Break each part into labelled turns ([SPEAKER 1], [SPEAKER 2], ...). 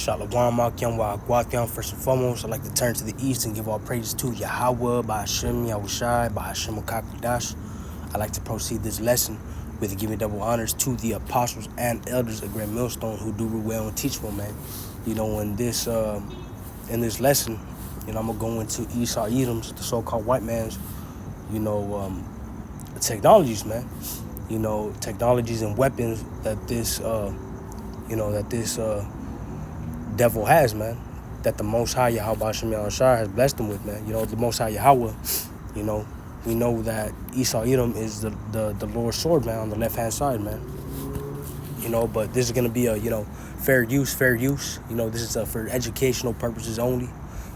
[SPEAKER 1] Shalom, Akim, Wagwathiam. First and foremost, I'd like to turn to the east and give all praises to Yahweh, Ba'ashem, Yahushai, Ba'ashem, Okakudash. I'd like to proceed this lesson with giving double honors to the apostles and elders of Great Millstone who do well and teach well, man. You know, in this lesson, you know, I'm going to go into Esau Edom's, the so-called white man's, you know, technologies, man. You know, technologies and weapons that this devil has, man, that the Most High Yahweh Shem Yahushua has blessed him with, man. You know, the Most High Yahweh, you know, we know that Esau Edom is the Lord's sword, man, on the left-hand side, man. You know, but this is going to be a, you know, fair use. You know, this is for educational purposes only.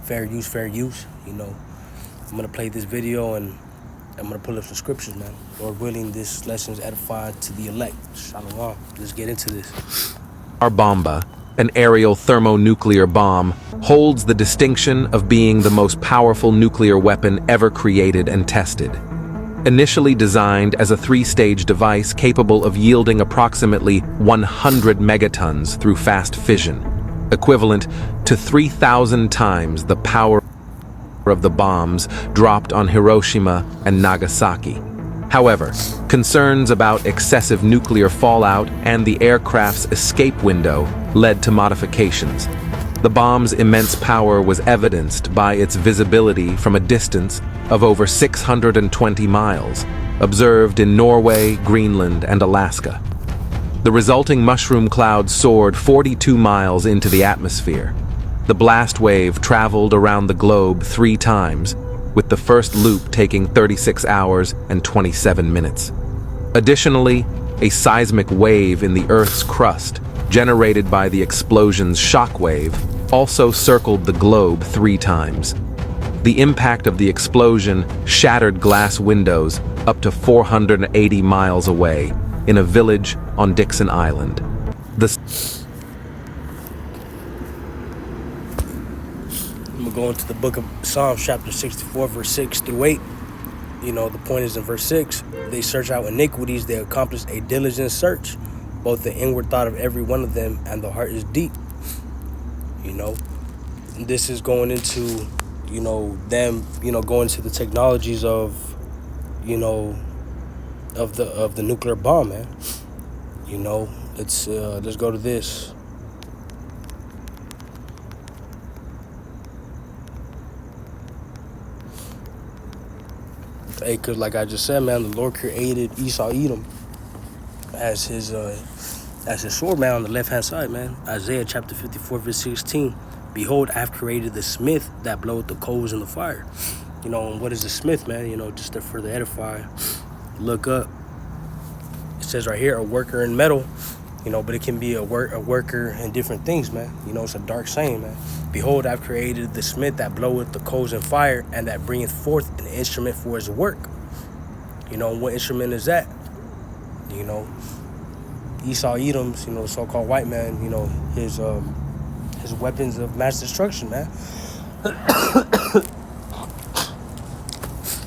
[SPEAKER 1] Fair use. You know, I'm going to play this video and I'm going to pull up some scriptures, man. Lord willing, this lesson is edifying to the elect. Shalom. Let's get into this.
[SPEAKER 2] Our Bomba, an aerial thermonuclear bomb, holds the distinction of being the most powerful nuclear weapon ever created and tested. Initially designed as a three-stage device capable of yielding approximately 100 megatons through fast fission, equivalent to 3,000 times the power of the bombs dropped on Hiroshima and Nagasaki. However, concerns about excessive nuclear fallout and the aircraft's escape window led to modifications. The bomb's immense power was evidenced by its visibility from a distance of over 620 miles, observed in Norway, Greenland, and Alaska. The resulting mushroom cloud soared 42 miles into the atmosphere. The blast wave traveled around the globe 3 times, with the first loop taking 36 hours and 27 minutes. Additionally, a seismic wave in the Earth's crust, generated by the explosion's shock wave, also circled the globe 3 times. The impact of the explosion shattered glass windows up to 480 miles away in a village on Dixon Island.
[SPEAKER 1] I'm going to go into the book of Psalms, chapter 64, verse 6 through 8. You know, the point is in verse 6, they search out iniquities, they accomplish a diligent search, both the inward thought of every one of them, and the heart is deep. You know, and this is going into, you know, them, you know, going to the technologies of, you know, of the nuclear bomb, man. You know, let's go to this. Hey, cause like I just said, man, the Lord created Esau Edom as his sword, man, on the left hand side, man. Isaiah chapter 54, verse 16. Behold, I have created the smith that bloweth the coals in the fire. You know, and what is a smith, man? You know, just to further edify, look up. It says right here, a worker in metal. You know, but it can be a worker in different things, man. You know, it's a dark saying, man. Behold, I've created the smith that bloweth the coals in fire, and that bringeth forth an instrument for his work. You know, what instrument is that? You know, Esau Edom's, you know, the so-called white man, you know, his weapons of mass destruction, man.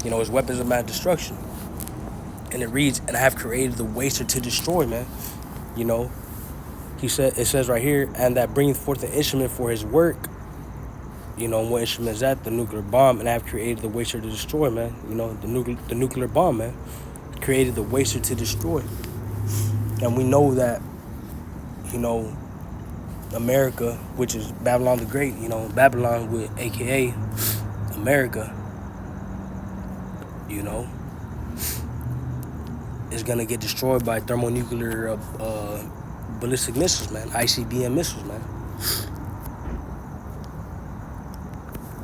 [SPEAKER 1] You know, his weapons of mass destruction. And it reads, and I have created the waster to destroy, man. You know, it says right here, and that bringeth forth an instrument for his work. You know, what instrument is that? The nuclear bomb. And I have created the waster to destroy, man. You know, the nuclear bomb, man. Created the waster to destroy. And we know that, you know, America, which is Babylon the Great, you know, Babylon with AKA America, you know, is gonna get destroyed by thermonuclear ballistic missiles, man. ICBM missiles, man.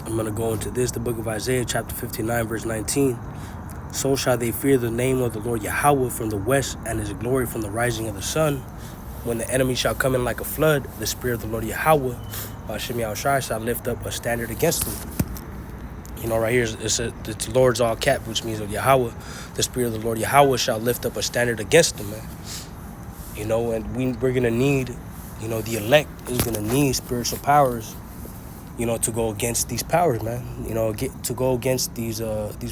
[SPEAKER 1] I'm gonna go into this, the book of Isaiah, chapter 59, verse 19. So shall they fear the name of the Lord Yahweh from the west, and his glory from the rising of the sun. When the enemy shall come in like a flood, the spirit of the Lord Yahweh, Shem Yahushua, shall lift up a standard against them. You know, right here, it's the Lord's all cap, which means of Yahweh. The spirit of the Lord Yahweh shall lift up a standard against them, man. You know, and we're going to need, you know, the elect is going to need spiritual powers, you know, to go against these powers, man. You know, to go against these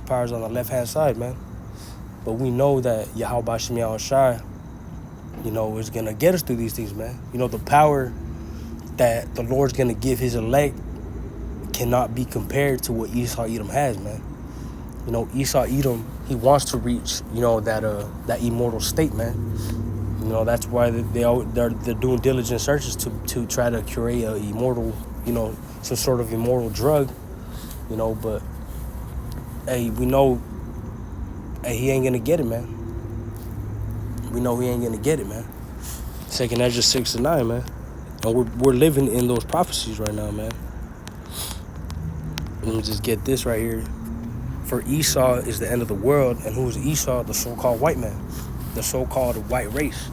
[SPEAKER 1] powers on the left-hand side, man. But we know that Yahweh Shem Yahushua, you know, is going to get us through these things, man. You know, the power that the Lord's gonna give his elect cannot be compared to what Esau Edom has, man. You know, Esau Edom, he wants to reach, you know, that immortal state, man. You know, that's why they're doing diligent searches to try to create a immortal, you know, some sort of immortal drug, you know. But hey, we know, hey, he ain't gonna get it, man. We know he ain't gonna get it, man. 2nd Ezra 6-9, man. And we're living in those prophecies right now, man. Let me just get this right here. For Esau is the end of the world, and who is Esau? The so-called white man, the so-called white race.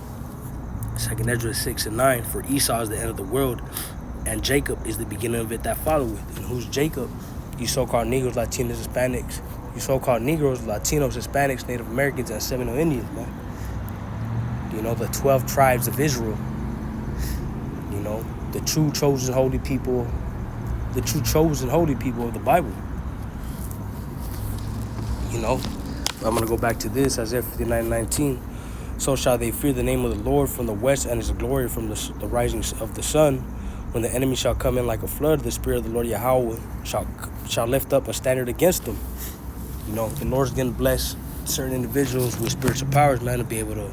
[SPEAKER 1] 2nd Ezra 6-9. For Esau is the end of the world, and Jacob is the beginning of it that followeth. And who's Jacob? You so-called Negroes, Latinos, Hispanics. You so-called Negroes, Latinos, Hispanics, Native Americans, and Seminole Indians, man. You know, the 12 tribes of Israel. You know, the true chosen holy people, the true chosen holy people of the Bible. You know, I'm going to go back to this, Isaiah 59:19. So shall they fear the name of the Lord from the west, and his glory from the rising of the sun. When the enemy shall come in like a flood, the Spirit of the Lord Yahweh shall lift up a standard against them. You know, the Lord's going to bless certain individuals with spiritual powers, man, to be able to,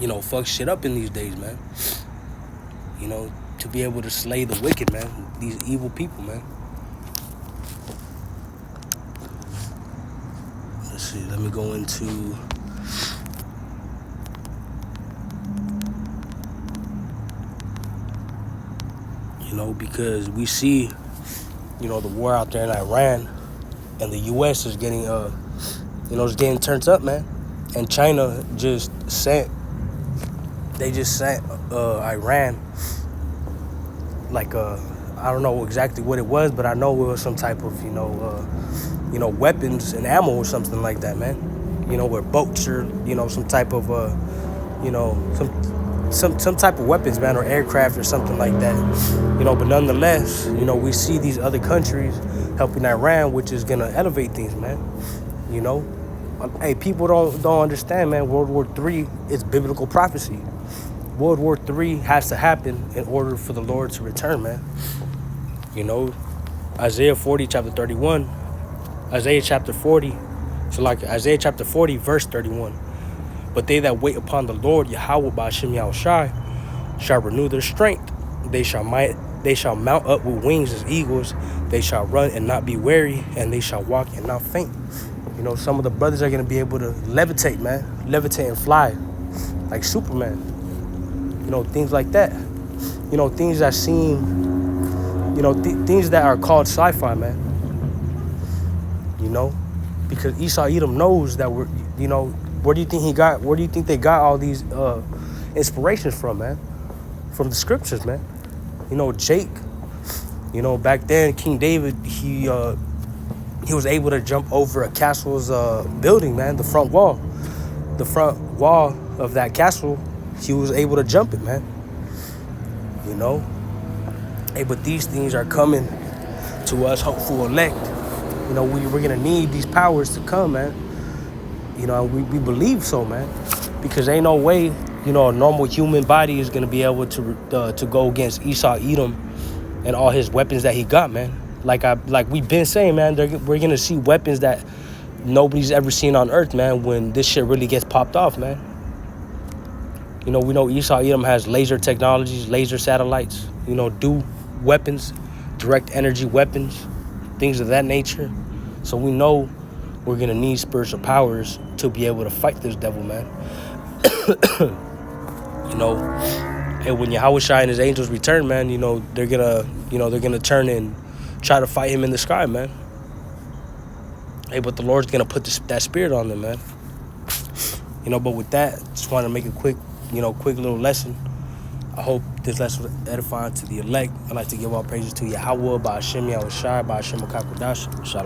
[SPEAKER 1] you know, fuck shit up in these days, man. You know, to be able to slay the wicked, man, these evil people, man. Let's see, let me go into, you know, because we see, you know, the war out there in Iran, and the U.S. is getting, you know, it's getting turned up, man. And China just sent Iran, like, I don't know exactly what it was, but I know it was some type of, you know, weapons and ammo or something like that, man. You know, where boats or, you know, some type of, you know, some type of weapons, man, or aircraft or something like that. You know, but nonetheless, you know, we see these other countries helping Iran, which is gonna elevate things, man. You know, hey, people don't understand, man. World War III is biblical prophecy. World War III has to happen in order for the Lord to return, man. You know, Isaiah 40, chapter 31. Isaiah chapter 40. So like Isaiah chapter 40, verse 31. But they that wait upon the Lord, Yahweh Ba'ashem Yahushai, shall renew their strength. They shall mount up with wings as eagles. They shall run and not be weary, and they shall walk and not faint. You know, some of the brothers are going to be able to levitate, man. Levitate and fly like Superman. You know, things like that. You know, things that seem, you know, things that are called sci-fi, man. You know, because Esau Edom knows that we're, you know, where do you think they got all these inspirations from, man? From the scriptures, man. You know, Jake, you know, back then, King David, he was able to jump over a castle's building, man, the front wall of that castle. He was able to jump it, man. You know, hey, but these things are coming to us, hopeful elect. You know, we're gonna need these powers to come, man. You know, we believe so, man, because ain't no way, you know, a normal human body is gonna be able to go against Esau Edom and all his weapons that he got, man. Like we've been saying, man, we're gonna see weapons that nobody's ever seen on Earth, man, when this shit really gets popped off, man. You know, we know Esau Edom has laser technologies, laser satellites, you know, weapons, direct energy weapons, things of that nature. So we know we're gonna need spiritual powers to be able to fight this devil, man. You know, and when Yahushua and his angels return, man, you know, they're gonna turn and try to fight him in the sky, man. Hey, but the Lord's gonna put that spirit on them, man. You know, but with that, just want to make a quick little lesson. I hope this lesson was edifying to the elect. I'd like to give all praises to Yahweh, Ba'ashem Yahushai, Ba'ashem Makakodash. Shalom.